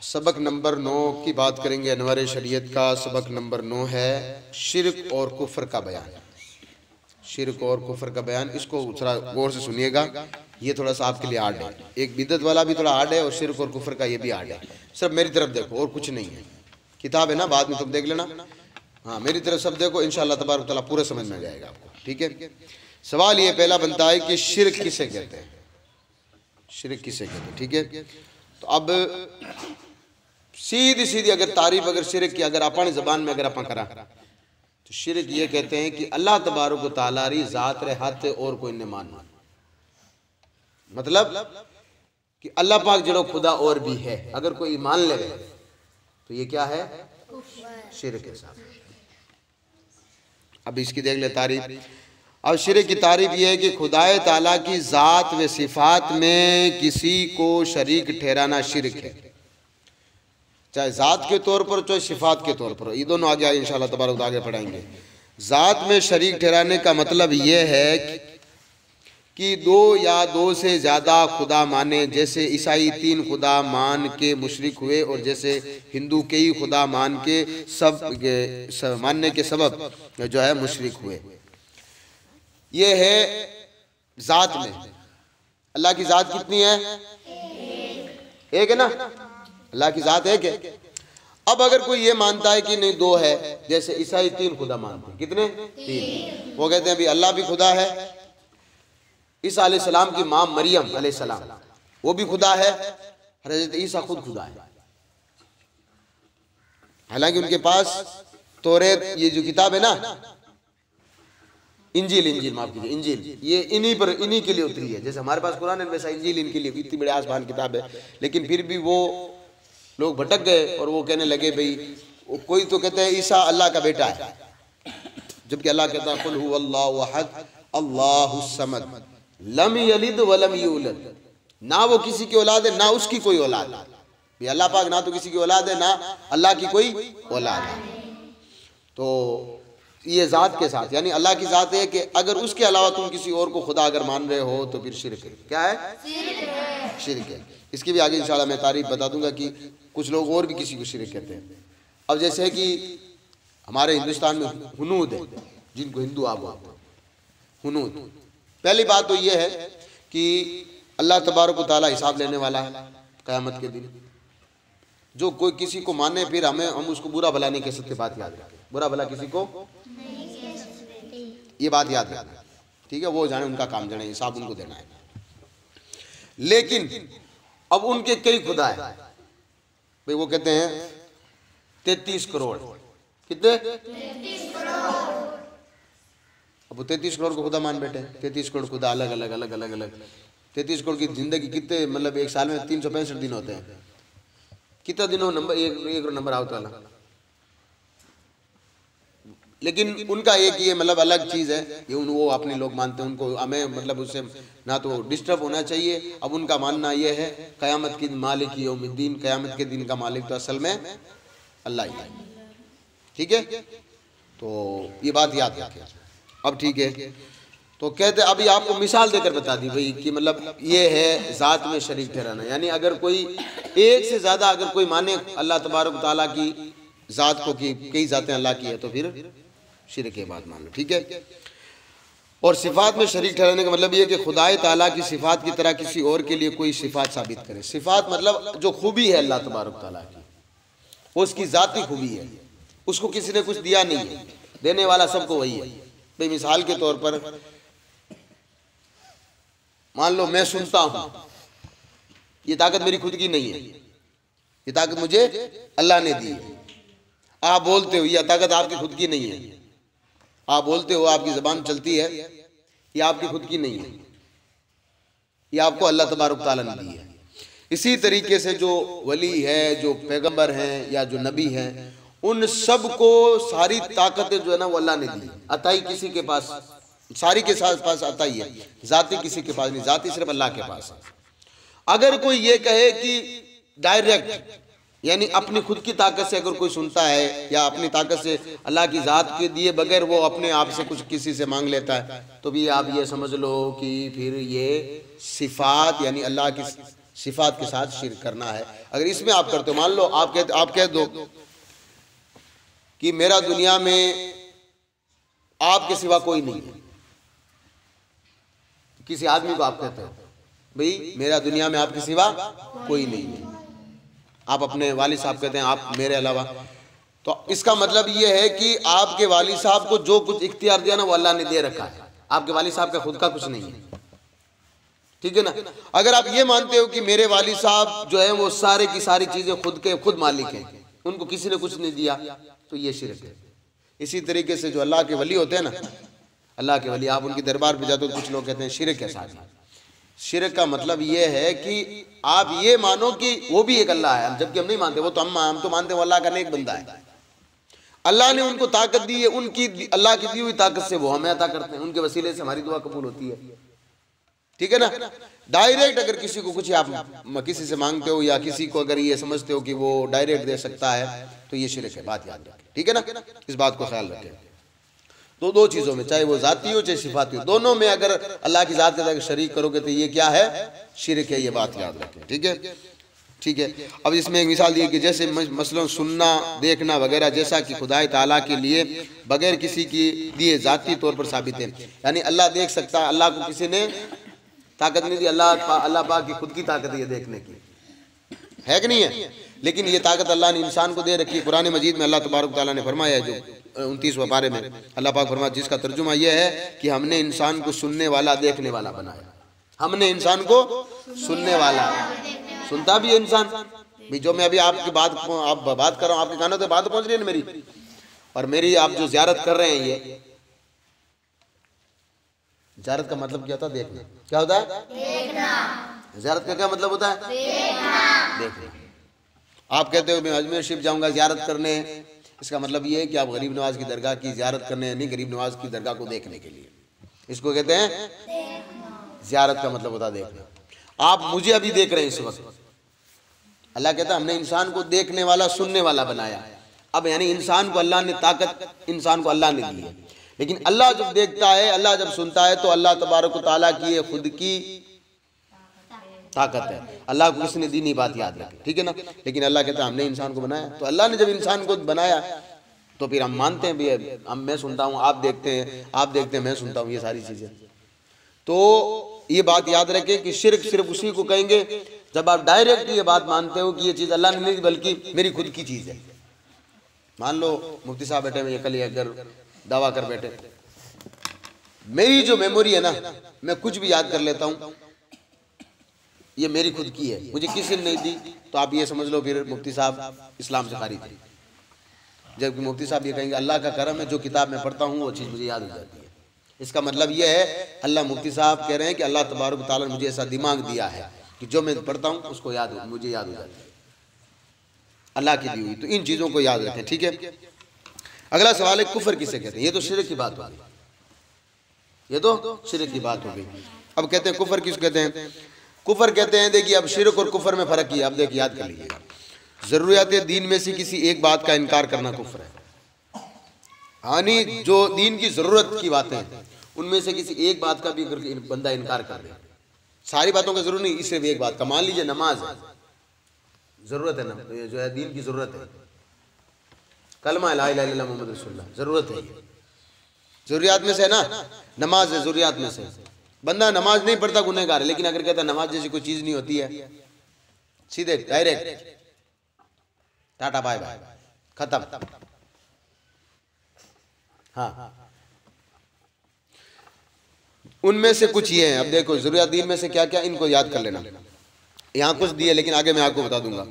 सबक नंबर 9 की बात करेंगे। अनवार शरीयत का सबक नंबर 9 है शिर्क और कुफ्र का बयान। शिर्क और कुफ्र का बयान, इसको थोड़ा गौर से सुनिएगा, ये थोड़ा सा आपके लिए हार्ड है। एक बिदत वाला भी थोड़ा हार्ड है और शिर्क और कुफ्र का ये भी हार्ड है। सिर्फ मेरी तरफ देखो और कुछ नहीं है। किताब है ना, बाद में तुम देख लेना। हाँ, मेरी तरफ सब देखो, इंशाअल्लाह तबारक तआला पूरा समझ में आ जाएगा आपको। ठीक है, सवाल ये पहला बनता है कि शिर्क किसे कहते हैं? शिर्क किसे कहते हैं? ठीक है, तो अब सीधी सीधी अगर तारीफ अगर शिर्क की अगर अपन जबान में अगर अपन करा तो शिर्क ये कहते हैं कि अल्लाह तबारक व तआला री जात रे हाथ और कोई ने मान, मतलब कि अल्लाह पाक जड़ो खुदा और भी है, अगर कोई मान ले तो ये क्या है? शिर्क के साथ। अब इसकी देख ले तारीफ। अब शिर्क की तारीफ ये है कि खुदाए ताला की जात व सिफात में किसी को शरीक ठहराना शिर्क है, चाहे जात के तौर पर चाहे सिफात के तौर पर। ये दोनों आगे आगे इंशाअल्लाह तबारक आगे पढ़ाएंगे। जात में शरीक ठहराने का मतलब ये है कि दो या दो से ज़्यादा खुदा माने, जैसे ईसाई 3 खुदा मान के मुशरिक हुए और जैसे हिंदू कई खुदा मान के सब मानने के सबब जो है मुशरिक हुए। ये है जात में। अल्लाह की जात कितनी है? एक है ना, अल्लाह की जात एक है। अब अगर कोई ये मानता है कि नहीं 2 है, जैसे ईसाई 3 खुदा मानते हैं, कितने? 3। वो कहते हैं भी अल्लाह भी खुदा है, ईसा अलैहिस्सलाम की मां मरियम अलैहिस्सलाम वो भी खुदा है, हज़रत ईसा खुद खुदा है। हालांकि उनके पास तौरात ये जो किताब है ना, इंजील माफ कीजिए, इंजील ये इन्हीं के लिए उतरी है। जैसे हमारे पास कुरान है वैसा इंजील इनके लिए, इतनी बड़ी आसमान किताब है। लेकिन फिर भी वो लोग भटक गए और वो कहने लगे भाई, कोई तो कहते हैं ईसा अल्लाह का बेटा है, जबकि अल्लाह कहता है कुल हुवल्लाहु अहद अल्लाहुस समद लम यलिद वलम यूलद। ना वो किसी की औलाद है ना उसकी कोई औलाद है। अल्लाह पाक ना तो किसी की औलाद है ना अल्लाह की कोई औलाद है। तो ये जात के साथ, यानी अल्लाह की जात है कि अगर उसके अलावा तुम किसी और को खुदा अगर मान रहे हो तो फिर शिर्क है। क्या है? शिर्क है। इसकी भी आगे इंशाल्लाह मैं तारीफ बता दूंगा कि कुछ लोग और भी किसी को शिर्क कहते हैं। अब जैसे है कि हमारे हिंदुस्तान में हुनूद है, जिनको हिंदू आप बोलते हैं, हुनूद। पहली बात तो ये है कि अल्लाह तबारक व तआला हिसाब लेने वाला है क़यामत के दिन। जो कोई किसी को माने फिर हम उसको बुरा भला नहीं कह सकते, बात याद रखें। बुरा भला किसी को ये बात याद रखना, ठीक है? वो जाने, उनका काम जाने, हिसाब उनको देना है। लेकिन अब उनके कई खुदा है भाई, वो कहते हैं 33 करोड़। कितने? 33 करोड़। अब वो 33 करोड़ को खुदा मान बैठे। 33 करोड़ खुदा अलग अलग अलग अलग अलग। 33 करोड़ की जिंदगी कितने, मतलब एक साल में 365 दिन होते हैं। कितना दिन हो नंबर एक नंबर आवता वाला। लेकिन उनका एक ये मतलब अलग चीज़ है, ये वो अपने लोग मानते हैं, उनको हमें मतलब उससे ना तो डिस्टर्ब होना चाहिए। अब उनका मानना ये है क़यामत की मालिक यौमिद्दीन, क़यामत के दिन का मालिक तो असल में अल्लाह ही है। ठीक है, तो ये बात याद रखें। अब ठीक है, तो कहते अभी आपको मिसाल देकर बता दी भाई कि मतलब ये है ज़ात में शरीक ठहराना। यानी अगर कोई एक से ज़्यादा अगर कोई माने अल्लाह तबारक ताला की ज़ात को कि कई ज़ातें अल्लाह की है तो फिर शिर्क के बाद मान लो। ठीक है, और सिफात में शरीक ठहराने का मतलब ये कि खुदाए ताला की सिफात की तरह किसी और के लिए कोई सिफात साबित करे। सिफात मतलब जो खूबी है अल्लाह तबारक ताला की, वो उसकी ज़ाती खूबी है, उसको किसी ने कुछ दिया नहीं है, देने वाला सबको वही है। भाई मिसाल के तौर पर मान लो मैं सुनता हूं, ये ताकत मेरी खुद की नहीं है, ये ताकत मुझे अल्लाह ने दी है। आप बोलते हो, यह ताकत आपकी खुद की नहीं है। आप बोलते हो, आपकी ज़बान चलती है, ये आपकी खुद की नहीं है, ये आपको अल्लाह तबारक ताला ने दी है। इसी तरीके से जो वली है, जो पैगंबर हैं या जो नबी हैं, उन सब को सारी ताकतें जो है ना वो अल्लाह ने दी। अताई किसी के पास, सारी के साथ पास अताई है, जाति किसी के पास नहीं, जाति सिर्फ अल्लाह के पास है। अगर कोई ये कहे कि डायरेक्ट यानी अपनी खुद की ताकत से अगर कोई सुनता है या अपनी ताकत से अल्लाह की ज़ात के दिए बगैर वो अपने आप से कुछ किसी से मांग लेता है, तो भी आप ये समझ लो कि फिर ये सिफात यानी अल्लाह की सिफात के साथ शिरक करना है। अगर इसमें आप करते हो, मान लो आप कह दो कि मेरा दुनिया में आपके सिवा कोई नहीं है, किसी आदमी को आप कहते हो भाई मेरा दुनिया में आपके सिवा कोई नहीं है, आप अपने वालिद साहब कहते हैं आप मेरे अलावा, तो इसका मतलब ये है कि आपके वालिद साहब को जो कुछ इख्तियार दिया ना वो अल्लाह ने दे रखा है, आपके वालिद साहब का खुद का कुछ नहीं है, ठीक है ना। अगर आप ये मानते हो कि मेरे वालिद साहब जो है वो सारे की सारी चीजें खुद मालिक हैं, उनको किसी ने कुछ नहीं दिया, तो ये शिरक है। इसी तरीके से जो अल्लाह के वली होते हैं ना, अल्लाह के वली, आप उनकी दरबार पे जाते हो, कुछ लोग कहते हैं शिरक है साथ। शिरक का मतलब ये है कि आप ये मानो कि वो भी एक अल्लाह है, जबकि हम नहीं मानते, वो तो हम तो मानते हैं वो अल्लाह का नेक बंदा है। अल्लाह ने उनको ताकत दी है, उनकी अल्लाह की दी हुई ताकत से वो हमें अता करते हैं, उनके वसीले से हमारी दुआ कबूल होती है, ठीक है ना। डायरेक्ट अगर किसी को कुछ आप किसी से मांगते हो या किसी को अगर ये समझते हो कि वो डायरेक्ट दे सकता है, तो ये शिरक है, बात याद रखें, ठीक है ना, इस बात को ख्याल रखें। तो दो चीज़ों में, चाहे वो ज़ाती हो चाहे सिफाती हो, दोनों में अगर अल्लाह की ज़ात के साथ शरीक करोगे तो ये क्या है, शिरक है, ये बात याद रखें, ठीक है, ठीक है। अब इसमें एक मिसाल दी कि जैसे मसलन सुनना, देखना वगैरह, जैसा कि खुदाई ताला के लिए बगैर किसी की दिए ज़ाती तौर पर साबित है, यानी अल्लाह देख सकता है, अल्लाह को किसी ने ताकत नहीं दी, अल्लाह पाक की खुद की ताकत ये देखने की है कि नहीं है, लेकिन ये ताकत अल्लाह ने इंसान को दे रखी है। कुरान मजीद में अल्लाह तबारक ताला ने फरमाया है, जो 29वें पारे में अल्लाह पाक फरमाया, जिसका तर्जुमा यह है कि हमने इंसान को सुनने वाला देखने वाला बनाया, हमने इंसान को सुनने वाला, सुनता भी है इंसान भी, जो मैं अभी आपकी बात कर रहा हूँ, आपके कानों तक बात पहुंच रही है ना मेरी, और मेरी आप जो जियारत कर रहे हैं, ये जियारत का मतलब क्या होता है, देखना। क्या होता है, देखना। जियारत का क्या मतलब होता है, देखना। आप कहते हो मैं अजमेर शरीफ जाऊंगा जियारत करने, इसका मतलब ये है कि आप गरीब नवाज की दरगाह की जियारत करने, नहीं, गरीब नवाज की दरगाह को देखने के लिए, इसको कहते हैं जियारत का मतलब होता है देखना। आप मुझे अभी देख रहे हैं इस वक्त, अल्लाह कहता है हमने इंसान को देखने वाला सुनने वाला बनाया। अब यानी इंसान को अल्लाह ने ताकत, इंसान को अल्लाह ने दी है, लेकिन अल्लाह जब देखता है, अल्लाह जब सुनता है, तो अल्लाह तबारक व तआला की ये खुद की ताकत है, अल्लाह को किसी ने दी नहीं, बात याद रखें, ठीक है ना। लेकिन अल्लाह कहता है हमने इंसान को बनाया, तो अल्लाह ने जब इंसान को बनाया तो फिर हम मानते हैं भी हम, मैं सुनता हूँ, आप देखते हैं, आप देखते हैं, मैं सुनता हूँ, ये सारी चीज़ें। तो ये बात याद रखें कि शिरक सिर्फ उसी को कहेंगे जब आप डायरेक्ट ये बात मानते हो कि ये चीज़ अल्लाह ने नहीं दी बल्कि मेरी खुद की चीज़ है। मान लो मुफ्ती साहब बैठे हुए, कल अगर दावा कर बैठे, मेरी जो मेमोरी है ना, मैं कुछ भी याद कर लेता हूँ, ये मेरी खुद की है, मुझे किसी ने नहीं दी, तो आप ये समझ लो फिर मुफ्ती साहब इस्लाम से खारिज है। जबकि मुफ्ती साहब ये कहेंगे अल्लाह का करम है, जो किताब में पढ़ता हूँ वो चीज़ मुझे याद हो जाती है। इसका मतलब ये है, अल्लाह, मुफ्ती साहब कह रहे हैं कि अल्लाह तबारक तआला ने मुझे ऐसा दिमाग दिया है कि जो मैं पढ़ता हूँ उसको मुझे याद हो जाता है, अल्लाह की दी हुई। तो इन चीज़ों को याद रखें, ठीक है। अगला सवाल है कुफर किसे कहते हैं, ये तो शिरक की बात हो गई, ये तो शिरक की बात हो गई। अब कहते हैं कुफर किस कहते हैं, कुफर कहते हैं, देखिए अब शिरक और कुफर में फ़र्क है, अब देखिए याद कर लीजिएगा। ज़रूरियात दीन में से किसी एक बात का इनकार करना कुफर है, यानी जो दीन की ज़रूरत की बातें हैं उनमें से किसी एक बात का भी बंदा इनकार कर दे, सारी बातों का ज़रूर नहीं, सिर्फ एक बात का, मान लीजिए नमाज है, ज़रूरत है ना, तो ये जो है दीन की ज़रूरत है, कलमा ला इलाहा इल्लल्लाह मुहम्मद रसूलुल्लाह, ज़रूरत है, ये ज़रूरियात में से है ना, नमाज है ज़रूरियात में से। बंदा नमाज नहीं पढ़ता गुनहगार है, लेकिन अगर कहता नमाज जैसी कोई चीज़ नहीं होती है, सीधे डायरेक्ट टाटा बाय बाय खत्म। हाँ, उनमें से कुछ ये हैं, अब देखो ज़रूरियात दीन में से क्या क्या, इनको याद कर लेना। यहाँ कुछ दिए लेकिन आगे मैं आपको बता दूंगा।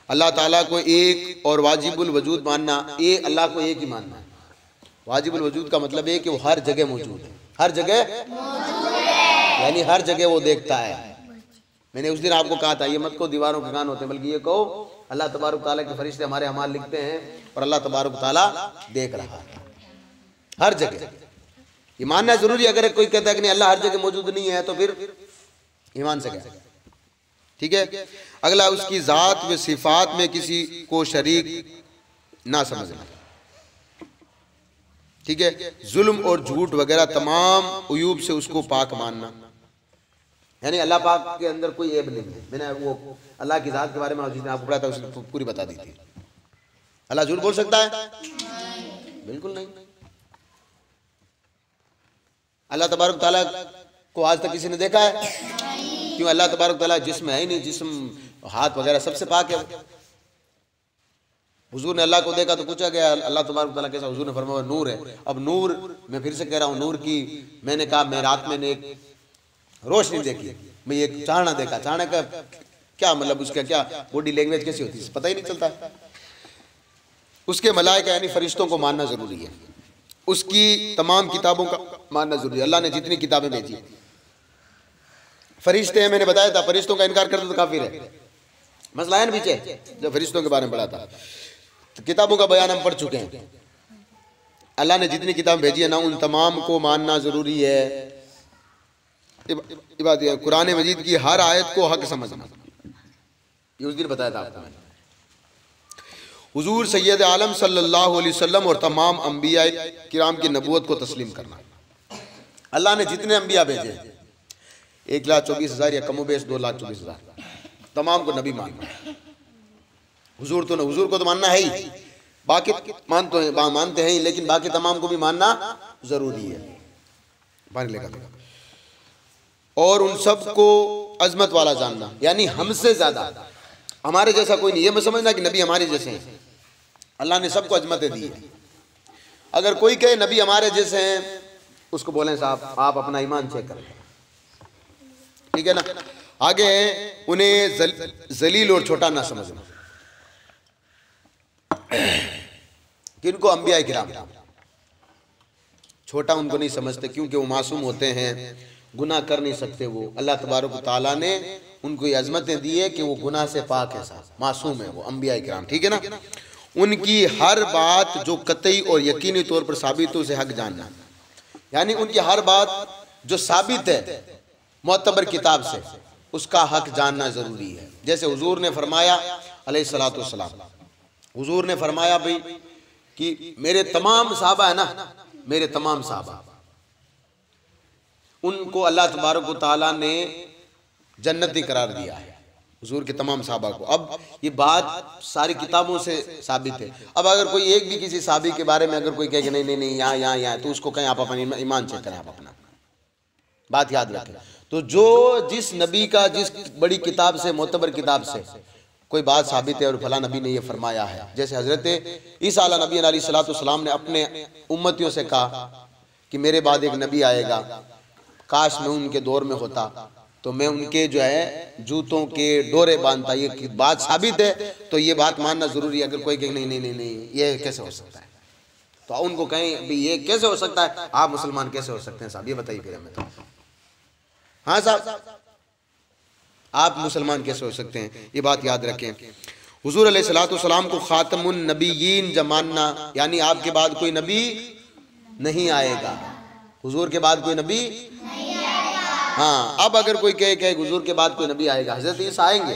अल्लाह ताला को एक और वाजिबुल वजूद मानना, ये अल्लाह को एक ही मानना है। वाजिबुल वजूद का मतलब है कि वो हर जगह मौजूद है, हर जगह यानी हर जगह वो देखता है। मैंने उस दिन आपको कहा था ये मत को दीवारों के कान होते हैं, बल्कि ये कहो अल्लाह तबारक ताला के फरिश्ते हमारे अमाल लिखते हैं और अल्लाह तबारक ताला देख रहा है हर जगह। ये मानना जरूरी है। अगर कोई कहता है कि नहीं अल्लाह हर जगह मौजूद नहीं है तो फिर ईमान से क्या, ठीक है। अगला, उसकी ज़ात व सिफात में किसी को शरीक ना समझना, ठीक है। जुल्म और झूठ वगैरह तमाम उयूब से उसको पाक मानना, यानी अल्लाह पाक के अंदर कोई ऐब नहीं है। मैंने वो अल्लाह की ज़ात के बारे में जिसने आपको पढ़ा था उसने पूरी बता दी थी। अल्लाह झूठ बोल सकता है? बिल्कुल नहीं। अल्लाह तबारक तआला को आज तक किसी ने देखा है? क्यों? अल्लाह तबारक तआला जिस्म है ही नहीं, जिस्म हाथ वगैरह सबसे पाक है। हुजूर ने अल्लाह को देखा तो पूछा गया अल्लाह तबारक तआला कैसा? हुजूर ने फरमाया नूर है। अब नूर, मैं फिर से कह रहा हूँ, नूर की मैंने कहा मैं रात में एक रोशनी देखी, मैं एक चाहना देखा। चाहना का क्या मतलब, उसका क्या बॉडी लैंग्वेज कैसी होती है पता ही नहीं चलता। उसके मलाइका यानी फरिश्तों को मानना जरूरी है, उसकी तमाम किताबों का मानना जरूरी है। अल्लाह ने जितनी किताबें भेजी, फरिश्ते हैं, मैंने बताया था, फरिश्तों का इनकार करते तो काफिर है। मसला है ना पीछे जब फरिश्तों के बारे में पढ़ा था। तो किताबों का बयान हम पढ़ चुके हैं। अल्लाह ने जितनी किताब भेजी है ना, उन तमाम को मानना जरूरी है। कुरान मजीद की हर आयत को हक समझना, ये उस दिन बताया था आपको मैंने। हुजूर सैयद आलम सल्लल्लाहु अलैहि वसल्लम और तमाम अंबिया किराम की नबूवत को तस्लीम करना। अल्लाह ने जितने अंबिया भेजे 1,24,000 या कमोबेश 2,24,000, तमाम को नबी मानना। हुजूर तो हुजूर को तो मानना है ही, बाकी मानते हैं, लेकिन बाकी तमाम को भी मानना जरूरी है। पानी लेगा। और उन सब को अजमत वाला जानना, यानी हमसे ज्यादा हमारे जैसा कोई नहीं। ये मैं समझना कि नबी हमारे जैसे हैं। अल्लाह ने सबको अजमतें दी है। अगर कोई कहे नबी हमारे जैसे हैं, उसको बोलें साहब आप अपना ईमान चेक करें, ठीक है ना। आगे उन्हें जलील और छोटा ना समझना। किनको? अंबिया किराम। छोटा उनको नहीं समझते क्योंकि वो मासूम होते हैं, गुनाह कर नहीं सकते। वो अल्लाह तबारक ताला ने उनको ये अजमतें दी है कि वो गुनाह से पाक है, साहब मासूम है वो अंबिया किराम, ठीक है ना। उनकी हर बात जो कतई और यकीनी तौर पर साबित हो उसे हक जानना, यानी उनकी हर बात जो साबित है मोतबर किताब से, उसका हक जानना जरूरी है। जैसे हुजूर ने फरमाया अलैहिस्सलातु वस्सलाम, हुजूर ने फरमाया भाई कि मेरे तमाम सहाबा है ना, मेरे तमाम सहाबा, उनको अल्लाह तबारक व तआला ने जन्नती करार दिया है, हुजूर के तमाम सहाबा को। अब ये बात सारी किताबों से साबित है। अब अगर कोई एक भी किसी साहबी के बारे में अगर कोई कहे कि नहीं नहीं नहीं यहाँ तो उसको कहें आप अपना ईमान चेक करें, आप अपना बात याद रखें। तो जो जिस नबी का जिस बड़ी किताब से, मोतबर किताब से कोई बात साबित है और फला नबी ने ये फरमाया है, जैसे हजरत ईसा नबी अलैहिस्सलाम ने अपने उम्मतियों से कहा कि मेरे बाद एक नबी आएगा, काश मैं उनके दौर में होता तो मैं उनके जो है जूतों के डोरे बांधता। ये बात साबित है तो ये बात मानना जरूरी है। अगर कोई कहे नहीं नहीं नहीं नहीं ये कैसे हो सकता है, तो उनको कहें भाई ये कैसे हो सकता है, आप मुसलमान कैसे हो सकते हैं साहब, ये बताइए फिर हमें। तो हाँ साहब आप मुसलमान कैसे हो सकते हैं, ये बात याद रखें। हुजूर अलैहिस्सलातु वस्सलाम को खातमुन नबीयीन जमाना, यानी आपके बाद कोई नबी नहीं आएगा, हुजूर के बाद कोई नबी नहीं आएगा। हाँ, अब अगर कोई कहे हुजूर के बाद कोई नबी आएगा, हजरत ईसा आएंगे,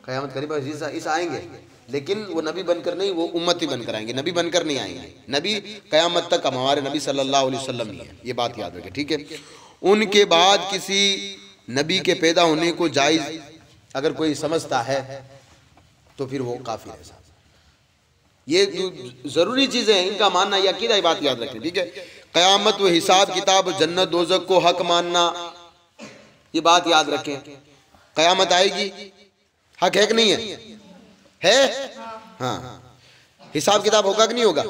क़यामत करीब ईसा आएंगे, लेकिन वो नबी बनकर नहीं, वो उम्मती बनकर आएंगे, नबी बनकर नहीं आएंगे। नबी क़यामत तक हमारे नबी सल्लल्लाहु अलैहि वसल्लम ही है, ये बात याद रखें, ठीक है। उनके बाद किसी नबी के पैदा होने को जायज़ अगर कोई समझता है तो फिर वो काफिर है साहब। ये जरूरी चीजें हैं, इनका मानना या अकीदा, बात याद रखें, ठीक है। क़यामत व हिसाब किताब, जन्नत दोज़ख को हक मानना, ये बात याद रखें। क़यामत आएगी, हक है कि नहीं है? है। हाँ, हिसाब किताब होगा कि नहीं होगा?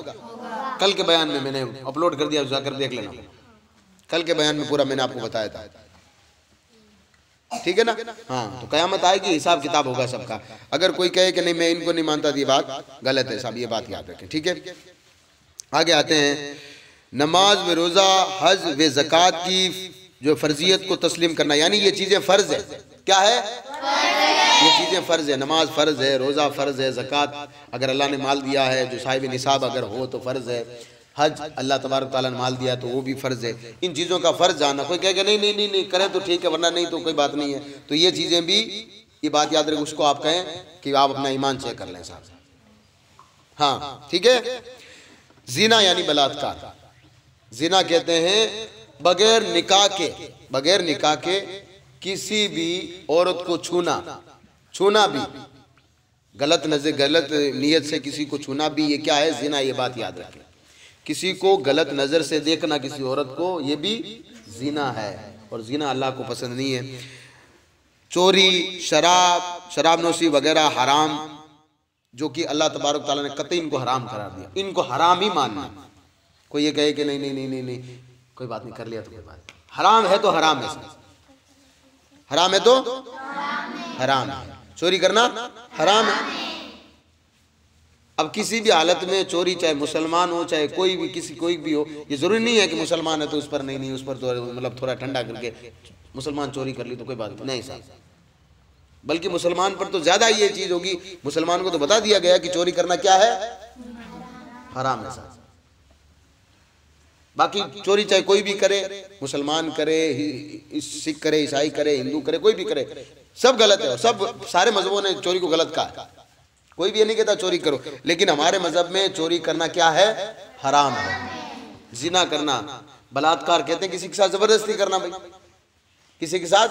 कल के बयान में मैंने अपलोड कर दिया, जाकर देख लेना। कल के बयान में पूरा मैंने आपको बताया था, ठीक है ना। हाँ, तो क़यामत आएगी, हिसाब किताब होगा सबका। अगर कोई कहे कि नहीं मैं इनको नहीं मानता, ये बात गलत है साहब, ये बात याद रखें, ठीक है। आगे आते हैं, नमाज व रोज़ा, हज व ज़कात की जो फर्जियत को तस्लीम करना, यानी ये चीज़ें फ़र्ज है। क्या है? ये चीज़ें फ़र्ज है। नमाज फ़र्ज है, रोज़ा फ़र्ज है, ज़कात अगर अल्लाह ने माल दिया है जो साहिब निसाब अगर हो तो फ़र्ज है, हज अल्लाह तबारक तआला ने माल दिया तो वो भी फ़र्ज है। इन चीज़ों का फ़र्ज जानना, कोई कहेगा नहीं नहीं नहीं नहीं करें तो ठीक है, वरना नहीं तो कोई बात नहीं है, तो ये चीज़ें भी, ये बात याद रखें, उसको आप कहें कि आप अपना ईमान चेक कर लें साहब। हाँ, ठीक है। ज़िना यानी बलात्कार, ज़िना कहते हैं बगैर निकाह के किसी भी औरत को छूना भी गलत नजर, गलत नीयत से किसी को छूना भी ये क्या है? जिना। ये बात याद रखें, किसी को गलत नजर से देखना किसी औरत को, ये भी जिना है, और जिना अल्लाह को पसंद नहीं है। चोरी, शराब नोशी वगैरह हराम, जो कि अल्लाह तबारक तआला ने कतई इनको हराम करार दिया, इनको हराम ही मानना। कोई ये कहे कि नहीं नहीं नहीं नहीं नहीं कोई बात नहीं, कर लिया तो कोई बात, हराम है तो हराम है, हराम है तो हराम है, चोरी करना हराम है। अब किसी भी हालत में चोरी, चाहे मुसलमान हो चाहे कोई भी, किसी कोई भी हो, ये जरूरी नहीं है कि मुसलमान है तो उस पर नहीं उस पर तो मतलब थोड़ा ठंडा करके मुसलमान चोरी कर ली तो कोई बात नहीं साहब, बल्कि मुसलमान पर तो ज्यादा ये चीज होगी। मुसलमान को तो बता दिया गया कि चोरी करना क्या है? हराम है साहब। बाकी चोरी चाहे कोई भी करे, मुसलमान करे, सिख करे, ईसाई करे, हिंदू करे, कोई भी करे, सब गलत है। सब सारे मजहबों ने चोरी को गलत कहा, कोई भी ये नहीं कहता चोरी करो, लेकिन हमारे मजहब में चोरी करना क्या है? हराम है। जिना करना, बलात्कार कहते हैं किसी के साथ जबरदस्ती करना, भाई किसी के साथ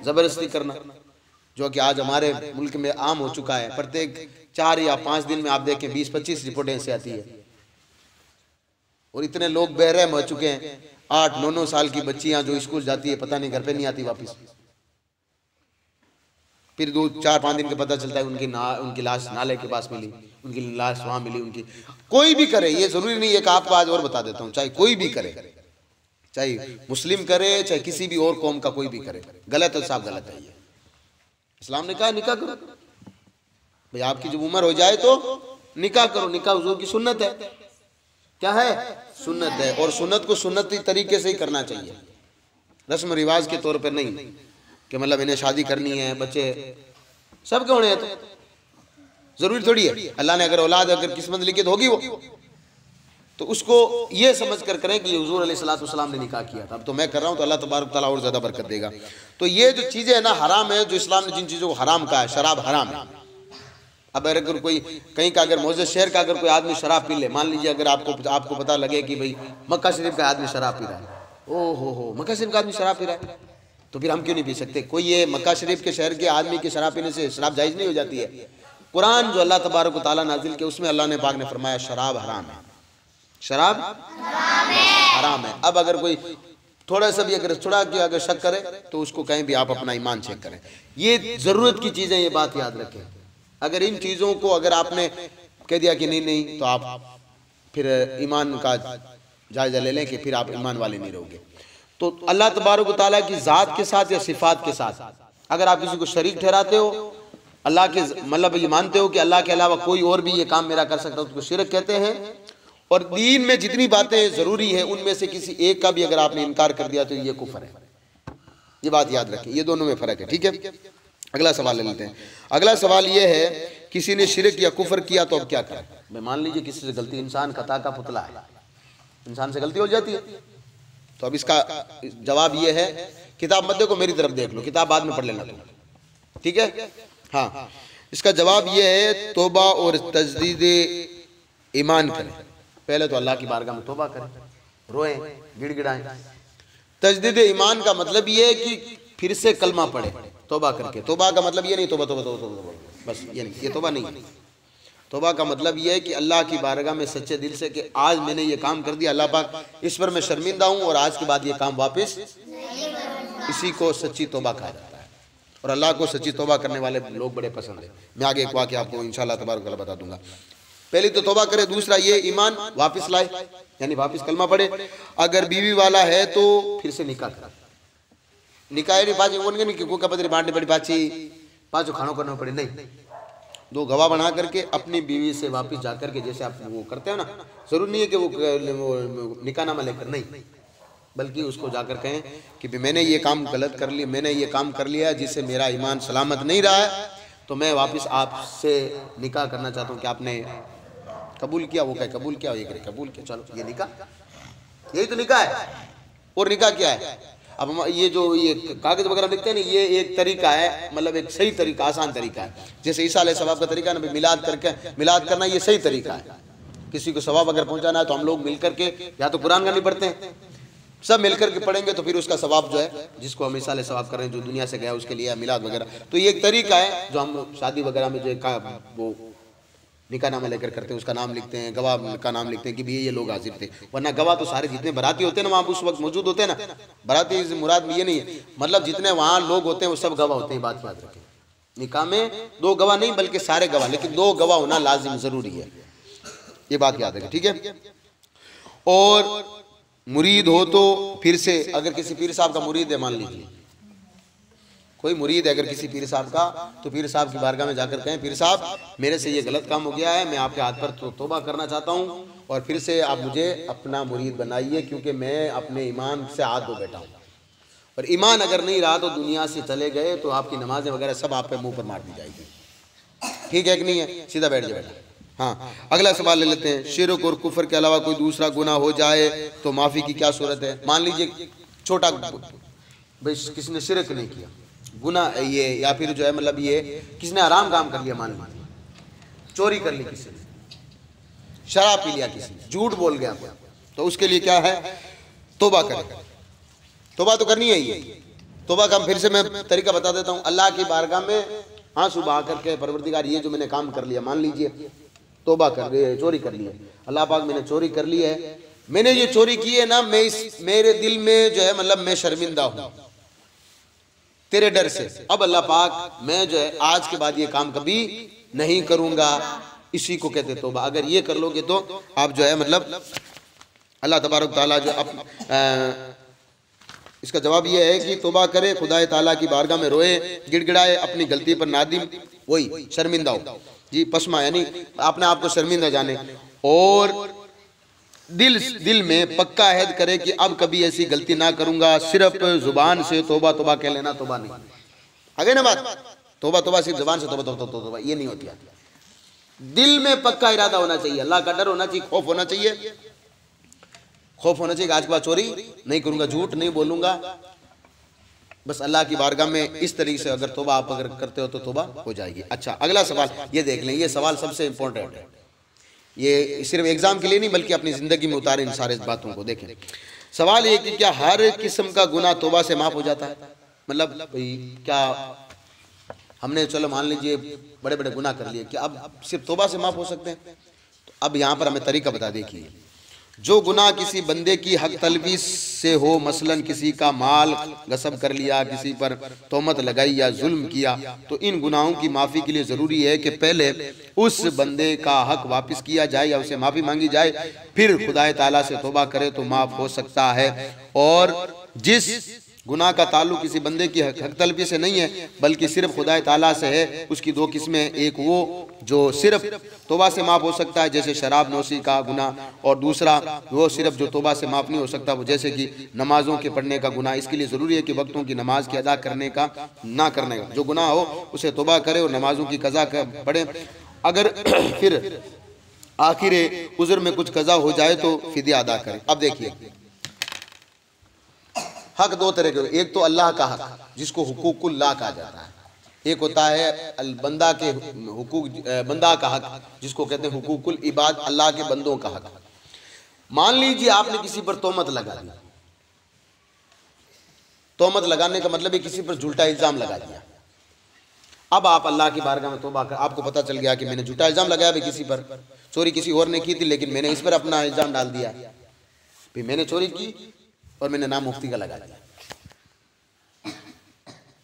जबरदस्ती करना, जो कि आज हमारे मुल्क में आम हो चुका है। प्रत्येक 4 या 5 दिन में आप देखें 20-25 रिपोर्टें ऐसी आती है, और इतने लोग बेरहम हो चुके हैं। 8-9 साल की बच्चियां जो स्कूल जाती है, पता नहीं घर पे नहीं आती वापस, फिर 2-4-5 दिन के पता चलता है उनकी लाश नाले के पास मिली, उनकी लाश वहां मिली उनकी। कोई भी करे, ये जरूरी नहीं है कि आपको आज और बता देता हूँ, चाहे कोई भी करे, चाहे मुस्लिम करे चाहे किसी भी और कौम का कोई भी करे, गलत है साहब, गलत है। ये इस्लाम ने कहा निकाह करो भाई, आपकी जब उम्र हो जाए तो निकाह करो। निकाह हुजूर की सुन्नत है, क्या है? सुन्नत है, और सुन्नत को सुन्नती तरीके से ही करना चाहिए, रस्म रिवाज के तौर पर नहीं कि मतलब इन्हें शादी करनी है, बच्चे सब क्यों हैं, तो जरूरी थोड़ी है। अल्लाह ने अगर औलाद अगर किस्मत लिखी तो होगी वो, तो उसको ये समझ कर करें कि हुजूर अलैहिस्सलातु वस्सलाम ने निकाह किया था, अब तो मैं कर रहा हूँ तो अल्लाह तबारक तआला और ज्यादा बरकत देगा। तो ये जो चीजें है ना हराम है, जो इस्लाम ने जिन चीजों को हराम कहा है, शराब हराम है। अब अगर कोई कहीं का अगर मौजूद शहर का अगर कोई आदमी शराब पी ले, मान लीजिए अगर आपको पता लगे कि भाई मक्का शरीफ का आदमी शराब पी रहा है, ओ हो मक्का शरीफ का आदमी शराब पी रहा है, तो फिर हम क्यों नहीं पी सकते? कोई ये मक्का शरीफ के शहर के आदमी की शराब पीने से शराब जायज नहीं हो जाती है? कुरान जो अल्लाह तबारक व तआला नाजिल के, उसमें अल्लाह ने पाक ने फरमाया शराब हराम है, शराब हराम है। अब अगर कोई थोड़ा सा भी अगर शक करे तो उसको कहीं भी आप अपना ईमान चेक करें, ये जरूरत की चीजें, ये बात याद रखें। अगर इन चीजों को अगर आपने कह दिया कि नहीं तो आप फिर ईमान का जायजा ले लें कि फिर आप ईमान वाले नहीं रहोगे। तो अल्लाह तबारक व तआला की जात के साथ या सिफात के साथ अगर आप किसी को शरीक ठहराते हो, अल्लाह के मतलब ये मानते हो कि अल्लाह के अलावा कोई और भी ये काम मेरा कर सकता है, उसको शिरक कहते हैं। और दीन में जितनी बातें जरूरी है उनमें से किसी एक का भी अगर आपने इनकार कर दिया तो ये कुफर है, ये बात याद रखें, ये दोनों में फर्क है। ठीक है, अगला सवाल ले लेते हैं। अगला सवाल ये है, किसी ने शिरक या कुफर किया तो अब क्या करें? मैं मान लीजिए किसी से गलती, इंसान खता का पुतला है, इंसान से गलती हो जाती है, तो अब इसका जवाब ये है, किताब मत देखो, मेरी तरफ देख लो, किताब बाद में पढ़ लेना तुम, ठीक है? हाँ, इसका जवाब ये है, तौबा और तजदीद ईमान करें। पहले तो अल्लाह की बारगाह में तौबा करें, रोएं, गिड़गिड़ाएं। तजदीद ईमान का मतलब ये है कि फिर से कलमा पढ़े तौबा करके। तौबा का मतलब ये नहीं तौबा तौबा तौबा बस, ये नहीं, ये तौबा नहीं। तौबा का मतलब ये है कि अल्लाह की बारगाह में सच्चे दिल से कि आज मैंने ये काम कर दिया, अल्लाह पाक इस पर मैं शर्मिंदा हूँ और आज के बाद ये काम वापस, इसी को सच्ची तौबा कहा जाता है। और अल्लाह को सच्ची तौबा करने वाले लोग बड़े पसंद है। मैं आगे एक वाक़या आपको इंशाअल्लाह तबारक तआला बता दूंगा। पहले तो तौबा करे, दूसरा ये ईमान वापस लाए, यानी वापस कलमा पढ़े। अगर बीवी वाला है तो फिर से निकाह करे। निकाह नहीं पाची उनके नहीं को कपतरी बांटने पड़ी, पाची पाँचों खानों करना पड़े, नहीं, 2 गवाह बना करके अपनी बीवी से वापस जाकर के, जैसे आप वो करते हो ना, जरूर नहीं है कि वो निकाहनामा लेकर, नहीं, बल्कि उसको जाकर कहें कि मैंने ये काम गलत कर लिया, मैंने ये काम कर लिया जिससे मेरा ईमान सलामत नहीं रहा है, तो मैं वापस आपसे निकाह करना चाहता हूँ कि आपने कबूल किया? वो कहे कबूल किया, ये करे कबूल किया, चलो ये निकाह, यही तो निकाह है। और निकाह क्या है? अब ये जो ये कागज वगैरह लिखते हैं ना, ये एक तरीका है, मतलब एक सही तरीका, आसान तरीका है। जैसे ईसा अलैहि सवाब का तरीका ना, मिलाद करके मिलाद करना, ये सही तरीका है। किसी को सवाब अगर पहुंचाना है तो हम लोग मिल करके या तो कुरान का नहीं पढ़ते हैं, सब मिलकर के पढ़ेंगे तो फिर उसका सवाब जो है, जिसको हम मिसाल सवाब कर रहे हैं, जो दुनिया से गया उसके लिए मिलाद वगैरह, तो ये एक तरीका है जो हम शादी वगैरह में जो वो निकाहनामा लेकर करते हैं, उसका नाम लिखते हैं, गवाह का नाम लिखते हैं कि भैया ये लोग हाजिर थे। वरना गवाह तो सारे जितने बराती होते हैं ना वहाँ उस वक्त मौजूद होते हैं ना, बराती इस मुराद में ये नहीं है, मतलब जितने वहाँ लोग होते हैं वो सब गवाह होते हैं। बात याद रखें, निकाह में 2 गवाह नहीं बल्कि सारे गवाह, लेकिन 2 गवाह होना लाजिम जरूरी है, ये बात याद रखें, ठीक है। और मुरीद हो तो फिर से, अगर किसी पीर साहब का मुरीद है, मान लीजिए कोई मुरीद है अगर किसी पीर साहब का, तो पीर साहब की बारगाह में जाकर कहें, पीर साहब मेरे से ये गलत काम हो गया है, मैं आपके हाथ पर तौबा करना चाहता हूँ और फिर से आप मुझे अपना मुरीद बनाइए, क्योंकि मैं अपने ईमान से हाथ धो बैठा हूँ। और ईमान अगर नहीं रहा तो दुनिया से चले गए तो आपकी नमाजें वगैरह सब आप पे मुंह पर मार दी जाएगी, ठीक है कि नहीं है? सीधा बैठ जाए बेटा। हाँ, अगला सवाल ले लेते हैं। शिरक और कुफर के अलावा कोई दूसरा गुनाह हो जाए तो माफ़ी की क्या सूरत है? मान लीजिए छोटा भाई किसी ने शिरक नहीं किया, गुनाह ये, या फिर जो है मतलब ये किसी ने हराम काम कर लिया, मान लीजिए चोरी कर ली किसी ने, शराब पी लिया किसी ने, झूठ बोल गया, तो उसके लिए क्या है? तौबा करें। तौबा तो करनी है ही। तौबा का फिर से मैं तरीका बता देता हूँ। अल्लाह की बारगाह में आंसू बहा करके, परवरदिगार ये जो मैंने काम कर लिया, मान लीजिए तौबा कर रही, चोरी कर ली है, अल्लाह पाक मैंने चोरी कर ली है, मैंने ये चोरी की है ना, मैं इस मेरे दिल में जो है मतलब मैं शर्मिंदा हूँ तेरे डर से, अब अल्लाह पाक मैं जो है आज के बाद ये काम कभी नहीं करूँगा, इसी को कहते तौबा। अगर ये कर लोगे तो आप जो है मतलब अल्लाह तबारक ताला जो इसका जवाब ये है कि तौबा करे, खुदाए ताला की बारगाह में रोए, गिड़गिड़ाए, अपनी गलती पर नादिम, वही शर्मिंदा हो जी, पश्मा यानी अपने आप को शर्मिंदा जाने, और दिल में पक्का अहद करे कि अब कभी ऐसी गलती ना करूंगा। सिर्फ जुबान से तौबा तौबा कह लेना तौबा नहीं, आगे ना बात, तौबा तौबा सिर्फ जुबान से तौबा तौबा तौबा ये नहीं होती। दिल में पक्का इरादा होना चाहिए, अल्लाह का डर होना चाहिए, खौफ होना चाहिए, खौफ होना चाहिए कि आज के बाद चोरी नहीं करूंगा, झूठ नहीं बोलूंगा, बस अल्लाह की बारगाह में इस तरीके से अगर तौबा आप अगर करते हो तो तौबा हो जाएगी। अच्छा, अगला सवाल ये देख लें, ये सवाल सबसे इंपॉर्टेंट है, ये सिर्फ एग्जाम के लिए नहीं बल्कि अपनी जिंदगी में उतारें इन सारे बातों को। देखें, सवाल ये कि क्या हर किस्म का गुनाह तौबा से माफ हो जाता है? मतलब भाई क्या हमने चलो मान लीजिए बड़े बड़े गुनाह कर लिए, क्या अब सिर्फ तौबा से माफ हो सकते हैं? तो अब यहाँ पर हमें तरीका बता, देखिए, जो गुनाह किसी बंदे की हक तलबी से हो, मसलन किसी का माल गसब कर लिया, किसी पर तोहमत लगाई या जुल्म किया, तो इन गुनाहों की माफ़ी के लिए ज़रूरी है कि पहले उस बंदे का हक वापस किया जाए या उसे माफ़ी मांगी जाए, फिर खुदाए ताला से तौबा करे तो माफ़ हो सकता है। और जिस गुनाह का ताल्लुक किसी बंदे की हक तलबी से नहीं है बल्कि सिर्फ खुदाए ताला से है, उसकी 2 किस्में, एक वो जो सिर्फ तौबा से माफ़ हो सकता है जैसे शराब नोशी का गुनाह, और दूसरा वो सिर्फ जो तौबा से माफ़ नहीं हो सकता वो जैसे कि नमाज़ों के पढ़ने का गुनाह। इसके लिए ज़रूरी है कि वक्तों की नमाज के अदा करने का ना करने का जो गुनाह हो उसे तौबा करे और नमाज़ों की कज़ा पढ़े। अगर फिर आखिर उज़्र में कुछ कज़ा हो जाए तो फिदिया अदा करे। अब देखिए, हक 2 तरह के, एक तो अल्लाह का हक जिसको हुकूकुल्लाह कहा जाता है, एक होता है बंदा के हुकूक, बंदा का हक जिसको कहते हैं हुकूकुल इबाद, अल्लाह के बंदों का हक। मान लीजिए आपने किसी पर तोहमत लगा दी, तोहमत लगाने का मतलब है किसी पर झूठा इल्जाम लगा दिया। अब आप अल्लाह की बारगाह में तौबा कर, आपको पता चल गया कि मैंने झूठा इल्जाम लगाया भाई किसी पर, चोरी किसी और ने की थी लेकिन मैंने इस पर अपना इल्जाम डाल दिया, भाई मैंने चोरी की और मैंने नाम मुफ्ती का लगा दिया।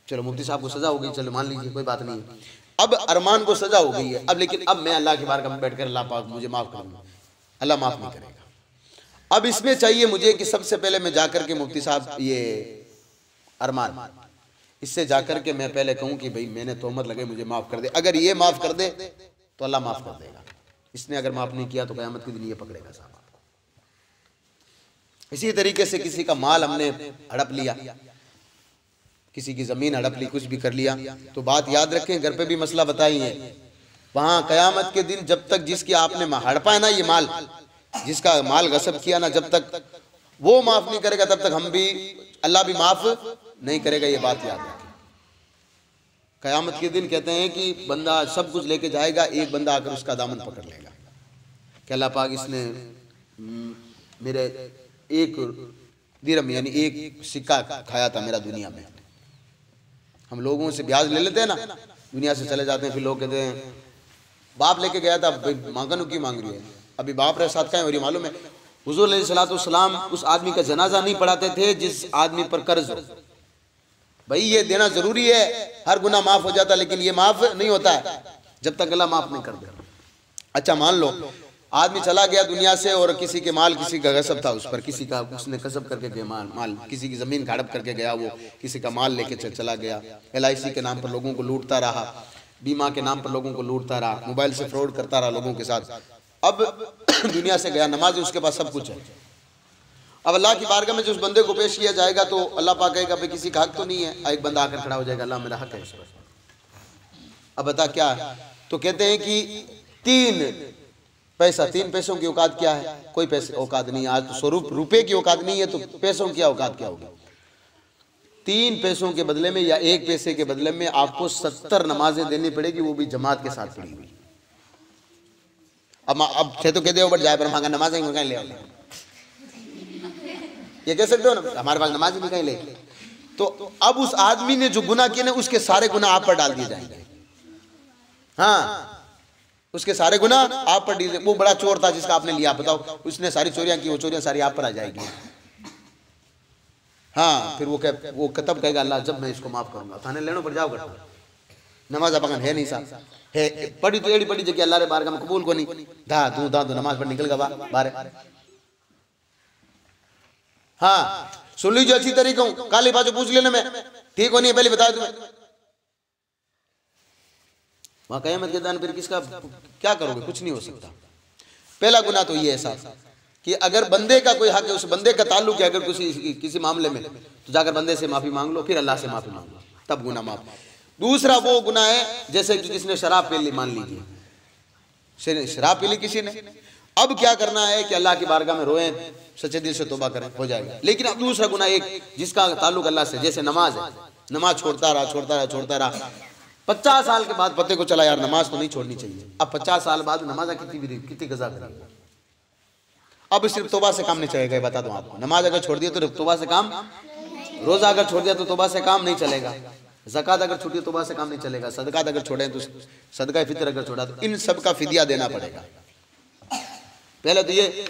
चलो मुफ्ती साहब को सजा हो गई, चलो मान लीजिए कोई बात नहीं है, अब अरमान को सजा हो गई है, अब लेकिन अब मैं अल्लाह की बारगाह में बैठकर अल्लाह पाक मुझे माफ करूंगा, अल्लाह माफ नहीं करेगा। अब इसमें चाहिए मुझे कि सबसे पहले मैं जाकर के मुफ्ती साहब ये अरमान इससे जाकर के मैं पहले कहूं कि भाई मैंने तोहमत लगे मुझे माफ कर दे, अगर ये माफ कर दे तो अल्लाह माफ कर देगा, इसने अगर माफ नहीं किया तो क़यामत के दिन ये पकड़ेगा साहब आपको। इसी तरीके से किसी का माल हमने हड़प लिया, किसी की जमीन हड़प ली, कुछ भी कर लिया, तो बात याद रखें, घर पे भी मसला बताई है, वहां क़यामत के दिन जब तक जिसकी आपने हड़पा है ना ये माल, जिसका माल गसब किया ना, जब तक वो माफ नहीं करेगा तब तक हम भी, अल्लाह भी माफ नहीं करेगा, ये बात याद रखें। क़यामत के दिन कहते हैं कि बंदा सब कुछ लेके जाएगा, एक बंदा आकर उसका दामन पकड़ लेगा कि अल्लाह पाक इसने मेरे 1 दिरहम यानी एक सिक्का खाया था मेरा दुनिया में। हम लोगों से ब्याज ले लेते हैं ना, दुनिया से चले जाते हैं, फिर लोग कहते हैं बाप लेके गया था, मांगन की मांग रही है, अभी बाप रहे साथ का है, मालूम है हुजूर अलैहिस्सलाम उस आदमी का जनाजा नहीं पढ़ाते थे जिस आदमी पर कर्ज हो। भाई ये देना जरूरी है, हर गुनाह माफ हो जाता, लेकिन ये माफ नहीं होता है जब तक अल्लाह माफ नहीं कर दे। अच्छा मान लो आदमी चला गया दुनिया से और किसी के माल, किसी का गसब था उस पर, किसी का उसने कसब करके गया माल, किसी की जमीन हड़प करके गया, वो किसी का माल लेके चला गया, LIC के नाम पर लोगों को लूटता रहा, बीमा के नाम पर लोगों को लूटता रहा, मोबाइल से फ्रॉड करता रहा लोगों के साथ, अब दुनिया से गया, नमाज उसके पास सब कुछ है। अब अल्लाह की बारगाह में जो उस बंदे को पेश किया जाएगा तो अल्लाह पाक कहेगा भाई किसी का हक तो नहीं है, एक बंदा आकर खड़ा हो जाएगा, अल्लाह मेरा हक है इस पर। अब बता क्या है, तो कहते हैं कि 3 पैसों की औकात क्या है, कोई पैसे औकात नहीं। आज तो 100 रुपए की औकात नहीं है तो पैसों की औकात क्या होगी। 3 पैसों के बदले में या 1 पैसे के बदले में आपको 70 नमाजें देनी पड़ेगी, वो भी जमात के साथ पड़ी हुई। अब थे तो कहते हो बट जाए पर मांगा नमाज कहीं ले आओ, ये कह सकते हो ना, हमारे पास नमाज भी कहीं ले। तो अब उस आदमी ने जो गुनाह किए ना उसके सारे गुनाह आप पर डाल दिए जाएंगे। हाँ, उसके सारे गुनाह आप पर डाल। वो बड़ा चोर था जिसका आपने लिया, बताओ उसने सारी चोरियां की, वो चोरियां सारी आप पर आ जाएगी। हाँ, फिर वो तब कहेगा अल्लाह जब मैं इसको माफ करूंगा, थाने लेनो पर जाओ करता नमाज अपना है नहीं सा है पढ़ी तो एड़ी पढ़ी जगह अल्लाह रे बारगाह में कबूल को नहीं धा तू नमाज पढ़ निकल गवा बारे। हाँ सुन लीजिए अच्छी तरीके हूं, काली बाजू पूछ लेना, मैं ठीक हो नहीं पहले बता तुम्हें। वहां क़यामत के दिन फिर किसका क्या करोगे, कुछ नहीं हो सकता। पहला गुनाह तो ये है कि अगर बंदे का कोई हक है, उस बंदे का ताल्लुक है अगर किसी मामले में, तो जाकर बंदे से माफी मांग लो, फिर अल्लाह से माफी मांग लो, तब गुनाह माफ। दूसरा वो गुनाह है जैसे कि किसने शराब पी ली, मान लीजिए शराब पी ली किसी ने, अब क्या करना है कि अल्लाह की बारगाह में रोएं, सच्चे दिल से तौबा करें, हो जाएगा। लेकिन अब दूसरा गुनाह एक जिसका ताल्लुक अल्लाह से, जैसे नमाज है, नमाज छोड़ता रहा 50 साल के बाद पते को चला यार नमाज तो नहीं छोड़नी चाहिए। अब 50 साल बाद नमाज कितनी गजा करेगी, अब सिर्फ तौबा से काम नहीं चलेगा। बता दूं आपको, नमाज अगर छोड़ दिया तो तौबा से काम, रोजा अगर छोड़ दिया तो तौबा से काम नहीं चलेगा, ज़कात अगर छूटी तौबा से काम नहीं चलेगा, सदका अगर छोड़े तो सदका फितर अगर छोड़ा तो इन सब का फिदिया देना पड़ेगा। पहले तो ये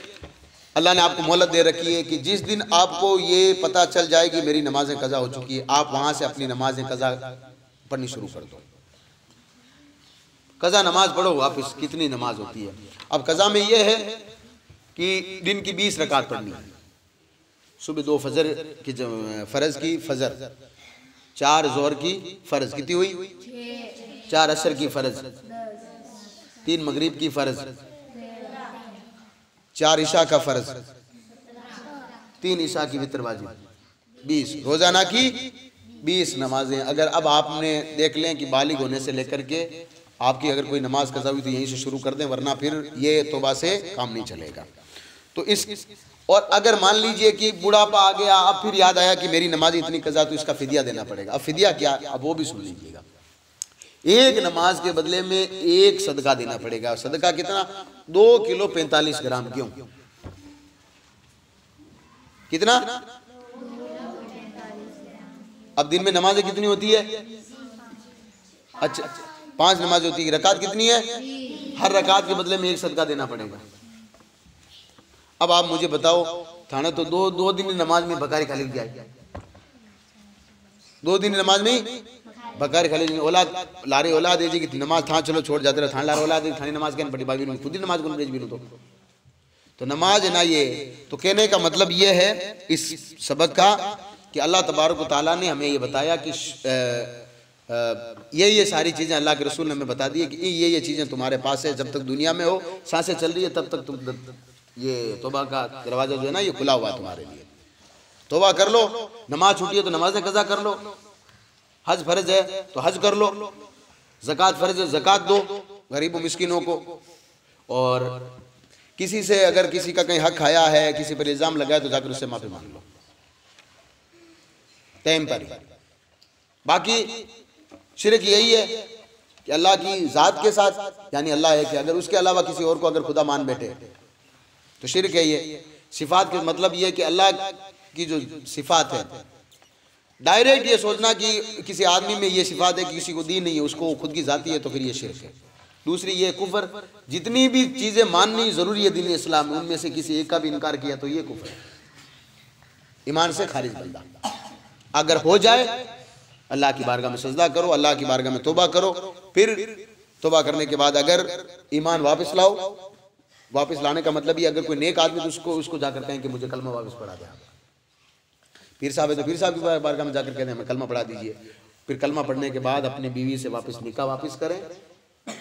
अल्लाह ने आपको मोहलत दे रखी है कि जिस दिन आपको ये पता चल जाए कि मेरी नमाजें कज़ा हो चुकी है, आप वहां से अपनी नमाजें कज़ा पढ़नी शुरू कर दो। कज़ा नमाज पढ़ो वापिस, कितनी नमाज होती है। अब कज़ा में ये है कि दिन की 20 रकात पढ़नी है, सुबह 2 फजर की फ़र्ज की फजर, 4 जोहर की फ़र्ज, कितनी हुई 4 असर की फ़र्ज, 3 मगरिब की फ़र्ज, 4 ईशा का फ़र्ज, 3 ईशा की वितर वाजिब, 20 रोज़ाना की 20 नमाजें। अगर अब आपने देख लें कि बालिग होने से लेकर के आपकी अगर कोई नमाज कज़ा हुई तो यहीं से शुरू कर दें, वरना फिर ये तौबा से काम नहीं चलेगा। तो इस और अगर मान लीजिए कि बुढ़ापा आ गया, अब फिर याद आया कि मेरी नमाज इतनी कज़ा, तो इसका फिदिया देना पड़ेगा। अब फिदिया क्या, अब वो भी सुन लीजिएगा। एक नमाज के बदले में 1 सदका देना पड़ेगा। सदका कितना, 2 किलो 45 ग्राम गेहूं, कितना। अब दिन में नमाजें कितनी होती है, अच्छा 5 नमाज होती है, रकात कितनी है, हर रकात के बदले में 1 सदका देना पड़ेगा। अब आप मुझे बताओ, थाने तो दो दिन नमाज में बकारी खाली जाए, 2 दिन नमाज में बकारी खाली औलाद लारे औलाद है जी कि नमाज था चलो छोड़ जाते रहे, थाने लारे औलाद थानी नमाज कहने पड़ी भाई खुद ही नमाज को भेज भी तो नमाज है ना। ये तो कहने का मतलब ये है इस सबक का कि अल्लाह तबारक व तआला ने हमें ये बताया कि ये सारी चीज़ें अल्लाह के रसूल ने हमें बता दी है कि ये चीज़ें तुम्हारे पास है, जब तक दुनिया में हो, सांसें चल रही है, तब तक तुम ये तौबा का दरवाज़ा जो है ना ये खुला हुआ है तुम्हारे लिए। तौबा कर लो, नमाज छूटी है तो नमाज़ें कज़ा कर लो, हज फर्ज है तो हज कर लो, ज़कात फर्ज है ज़कात दो गरीबों मिस्किनों को, और किसी से अगर किसी का कहीं हक खाया है, किसी पर इल्ज़ाम लगाया तो जाकर उससे माफ़ी मांग लो टाइम पर ही। बाकी शिरक यही है कि अल्लाह की ज़ात के साथ, यानी अल्लाह है कि अगर उसके अलावा किसी और को अगर खुदा मान बैठे तो शिरक है ये। सिफात का मतलब ये है कि अल्लाह की जो सिफात है, डायरेक्ट ये सोचना कि किसी आदमी में ये सिफात है कि किसी को दी नहीं है, उसको खुद की जाती है, तो फिर ये शिर्क है। दूसरी ये कुफर, जितनी भी चीज़ें माननी ज़रूरी है दीन इस्लाम में, उनमें से किसी एक का भी इनकार किया तो ये कुफर है, ईमान से खारिज बंदा। अगर हो जाए अल्लाह की बारगाह में सजदा करो, अल्लाह की बारगाह में तौबा करो, फिर तौबा करने के बाद अगर ईमान वापस लाओ, वापस लाने का मतलब ये अगर कोई नेक आदमी तो उसको जाकर कहें कि मुझे कलमा वापस पढ़ा दे। पीर साहब है तो पीर साहब की बारगाह में जाकर कहते हैं हमें कलमा पढ़ा दीजिए। फिर कलमा पढ़ने के बाद अपनी बीवी से वापस निकाह वापस करें,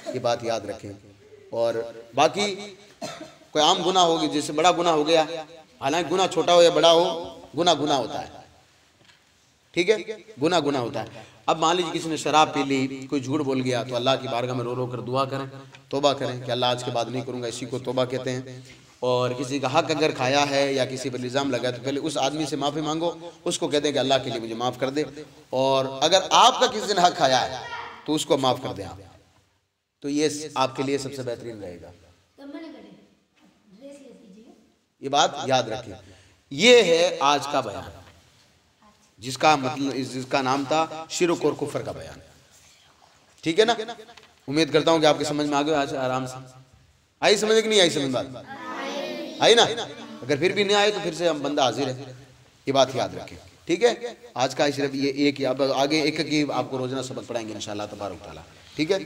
ये बात याद रखें। और बाकी कोई आम गुनाह होगी, जैसे बड़ा गुनाह हो गया, हालांकि गुनाह छोटा हो या बड़ा हो, गुनाह गुनाह होता है, ठीक है, गुनाह गुनाह होता है। अब मान लीजिए किसी ने शराब पी ली, कोई झूठ बोल गया, तो अल्लाह की बारगाह में रो रो कर दुआ करें, तौबा करें कि अल्लाह आज के बाद नहीं करूँगा, इसी को तौबा कहते हैं। और किसी का हक अगर खाया है या किसी पर इल्ज़ाम लगा तो पहले उस आदमी से माफ़ी मांगो, उसको कहते हैं कि अल्लाह के लिए मुझे माफ़ कर दे। और अगर आपका किसी ने हक खाया है तो उसको माफ़ कर दें आप, तो ये आपके लिए सबसे बेहतरीन रहेगा। ये बात याद रखें। ये है आज का बयान, जिसका मतलब जिसका नाम था शिर्क और कुफर का बयान, ठीक है ना। उम्मीद करता हूँ कि आपके समझ में आ गया, आज आराम से आई समझ कि नहीं आई समझ, बात आई ना। अगर फिर भी नहीं आए तो फिर से हम बंदा हाजिर है, ये बात याद रखें, ठीक है। आज का सिर्फ ये एक, अब आगे एक की आपको रोजाना सबक पढ़ाएंगे इंशाअल्लाह तबारक तआला, ठीक है।